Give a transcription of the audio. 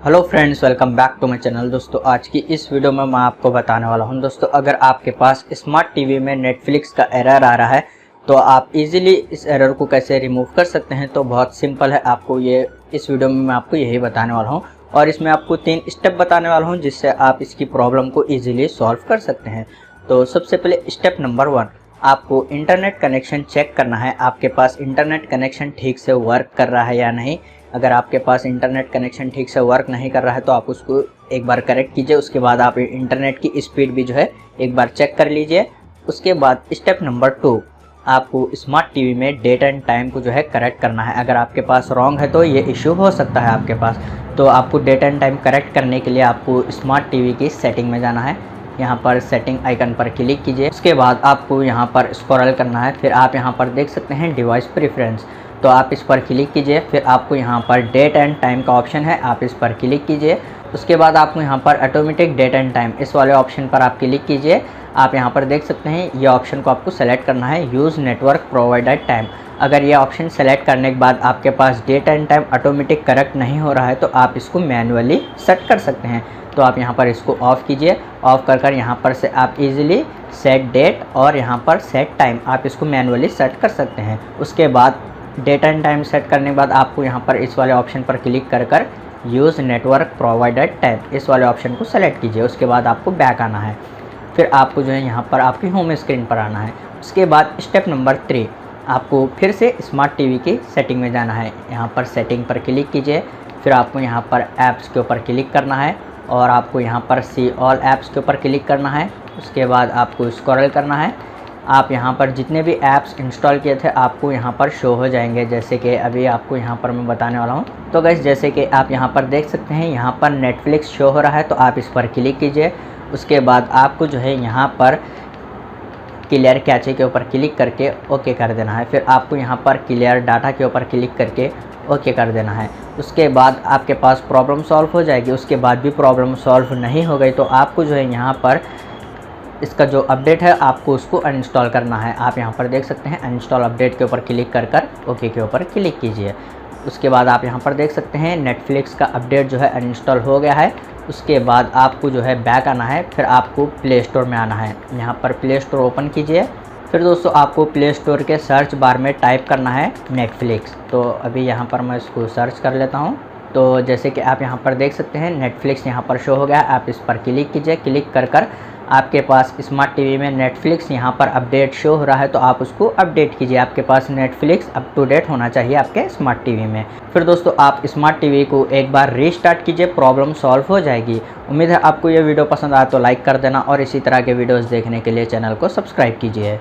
Hello friends, welcome back to my channel. दोस्तों, आज की इस वीडियो में मैं आपको बताने वाला हूं दोस्तों, अगर आपके पास स्मार्ट टीवी में नेटफ्लिक्स का एरर आ रहा है तो आप इजीली इस एरर को कैसे रिमूव कर सकते हैं। तो बहुत सिंपल है, आपको ये इस वीडियो में मैं आपको यही बताने वाला हूं और इसमें आपको 3 स्टेप बताने वाला हूं जिससे आप इसकी प्रॉब्लम को ईजिली सॉल्व कर सकते हैं। तो सबसे पहले स्टेप नंबर 1, आपको इंटरनेट कनेक्शन चेक करना है। आपके पास इंटरनेट कनेक्शन ठीक से वर्क कर रहा है या नहीं। अगर आपके पास इंटरनेट कनेक्शन ठीक से वर्क नहीं कर रहा है तो आप उसको एक बार करेक्ट कीजिए। उसके बाद आप इंटरनेट की स्पीड भी जो है एक बार चेक कर लीजिए। उसके बाद स्टेप नंबर 2, आपको स्मार्ट टीवी में डेट एंड टाइम को जो है करेक्ट करना है। अगर आपके पास रॉन्ग है तो ये इशू हो सकता है आपके पास। तो आपको डेट एंड टाइम करेक्ट करने के लिए आपको स्मार्ट टीवी की सेटिंग में जाना है। यहाँ पर सेटिंग आइकन पर क्लिक कीजिए। उसके बाद आपको यहाँ पर स्क्रॉल करना है। फिर आप यहाँ पर देख सकते हैं डिवाइस प्रेफरेंस, तो आप इस पर क्लिक कीजिए। फिर आपको यहाँ पर डेट एंड टाइम का ऑप्शन है, आप इस पर क्लिक कीजिए। उसके बाद आपको यहाँ पर ऑटोमेटिक डेट एंड टाइम इस वाले ऑप्शन पर आप क्लिक कीजिए। आप यहाँ पर देख सकते हैं ये ऑप्शन को आपको सेलेक्ट करना है, यूज़ नेटवर्क प्रोवाइडेड टाइम। अगर ये ऑप्शन सेलेक्ट करने के बाद आपके पास date and time automatic correct नहीं हो रहा है तो आप इसको मैनुअली सेट कर सकते हैं। तो आप यहाँ पर इसको ऑफ़ कीजिए। ऑफ़ कर यहाँ पर से आप इजीली सेट डेट और यहाँ पर सेट टाइम आप इसको मैनुअली सेट कर सकते हैं। उसके बाद डेट एंड टाइम सेट करने के बाद आपको यहाँ पर इस वाले ऑप्शन पर क्लिक कर यूज़ नेटवर्क प्रोवाइडेड टाइम इस वाले ऑप्शन को सेलेक्ट कीजिए। उसके बाद आपको बैक आना है। फिर आपको जो है यहाँ पर आपकी होम स्क्रीन पर आना है। उसके बाद स्टेप नंबर 3, आपको फिर से स्मार्ट टीवी की सेटिंग में जाना है। यहाँ पर सेटिंग पर क्लिक कीजिए। फिर आपको यहाँ पर ऐप्स के ऊपर क्लिक करना है और आपको यहाँ पर सी ऑल ऐप्स के ऊपर क्लिक करना है। उसके बाद आपको स्क्रॉल करना है। आप यहाँ पर जितने भी ऐप्स इंस्टॉल किए थे आपको यहाँ पर शो हो जाएंगे, जैसे कि अभी आपको यहाँ पर मैं बताने वाला हूँ। तो गाइस, जैसे कि आप यहाँ पर देख सकते हैं यहाँ पर नेटफ्लिक्स शो हो रहा है, तो आप इस पर क्लिक कीजिए। उसके बाद आपको जो है यहाँ पर क्लियर कैचे के ऊपर क्लिक करके ओके कर देना है। फिर आपको यहाँ पर क्लियर डाटा के ऊपर क्लिक करके ओके कर देना है। उसके बाद आपके पास प्रॉब्लम सॉल्व हो जाएगी। उसके बाद भी प्रॉब्लम सॉल्व नहीं हो गई तो आपको जो है यहाँ पर इसका जो अपडेट है आपको उसको अनइंस्टॉल करना है। आप यहाँ पर देख सकते हैं अनइंस्टॉल अपडेट के ऊपर क्लिक कर ओके के ऊपर क्लिक कीजिए। उसके बाद आप यहाँ पर देख सकते हैं नेटफ्लिक्स का अपडेट जो है अनइंस्टॉल हो गया है। उसके बाद आपको जो है बैक आना है। फिर आपको प्ले स्टोर में आना है। यहाँ पर प्ले स्टोर ओपन कीजिए। फिर दोस्तों आपको प्ले स्टोर के सर्च बार में टाइप करना है नेटफ्लिक्स। तो अभी यहाँ पर मैं इसको सर्च कर लेता हूँ। तो जैसे कि आप यहाँ पर देख सकते हैं नेटफ्लिक्स यहाँ पर शो हो गया। आप इस पर क्लिक कीजिए। क्लिक कर आपके पास स्मार्ट टीवी में नेटफ्लिक्स यहाँ पर अपडेट शो हो रहा है तो आप उसको अपडेट कीजिए। आपके पास नेटफ्लिक्स अप टू डेट होना चाहिए आपके स्मार्ट टीवी में। फिर दोस्तों आप स्मार्ट टीवी को एक बार रीस्टार्ट कीजिए, प्रॉब्लम सॉल्व हो जाएगी। उम्मीद है आपको ये वीडियो पसंद आया तो लाइक कर देना और इसी तरह के वीडियोज़ देखने के लिए चैनल को सब्सक्राइब कीजिए।